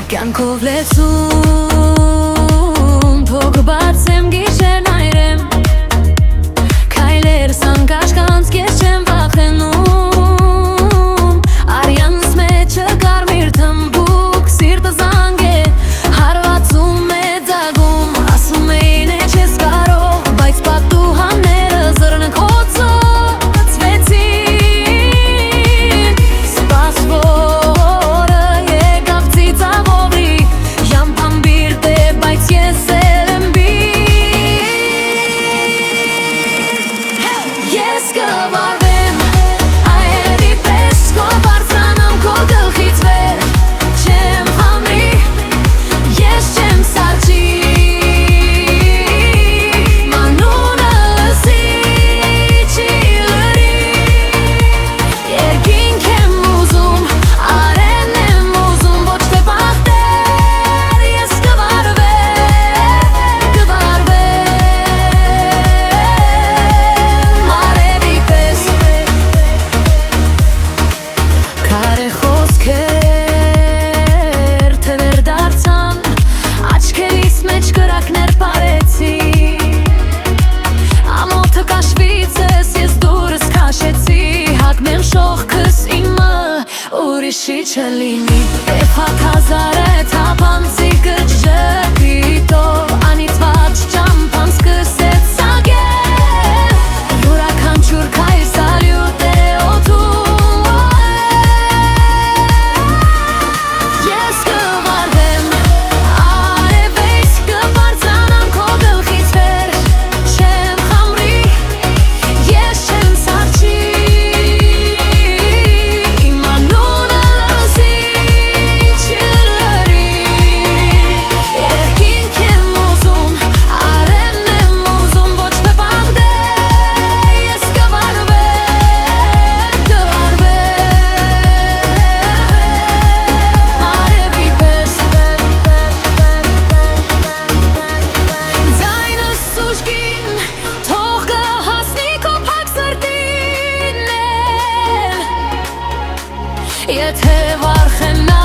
Կյանքով լեցում թող բացեմ գիշերն այրեմ Քայլերս անկաշկանց կես չեմ վախենում Արյանս մեջը կարմիր թմբուկ սիրտը զանգ է Հարվածում է ձագում ասում էին է չես կարող Բայց պատուհանները զռնկոցով ծվեցին Սպասվորը եկավ ծիծաղովի Յամփամ բիրտ է բայց ես էլ եմ բիրտ Ես կվարվեմ այերի պես Քո բարձրանամ քո գլխից վեր Չեմ խամրի, ես չեմ սառչի Մանունը լսի չի լրի Երկինք եմ ուզում, արեն եմ ուզում Ոչ թե բախտեր, ես կվարվեմ Արևի պես Քարե խոսքեր թվեր դարձան Աչքերիս մեջ կրակներ պարեցի Ամոթը կաշվիցս ես դուրս քաշեցի Հագնեմ շողքս իմը ուրիշի չլինի Եվ հագազարը թափանցի կրճ ժպիտով Անիծված ճամփան սկսեց սագել Յուրաքանչյուր քայլ սալյուտ է օդում Ես կվարվեմ արևից կբարձրանամ քո գլխից վեր Չեմ խամրի, ես չեմ սառչի Իմ անունը լսի չի լրի Երկինք եմ ուզում, արևն եմ ուզում Ոչ թե բախտեր, ես կվարվեմ Արևի պես Ձայնս ուժգին թող կհասնի քո փակ սրտին Եթե վախենա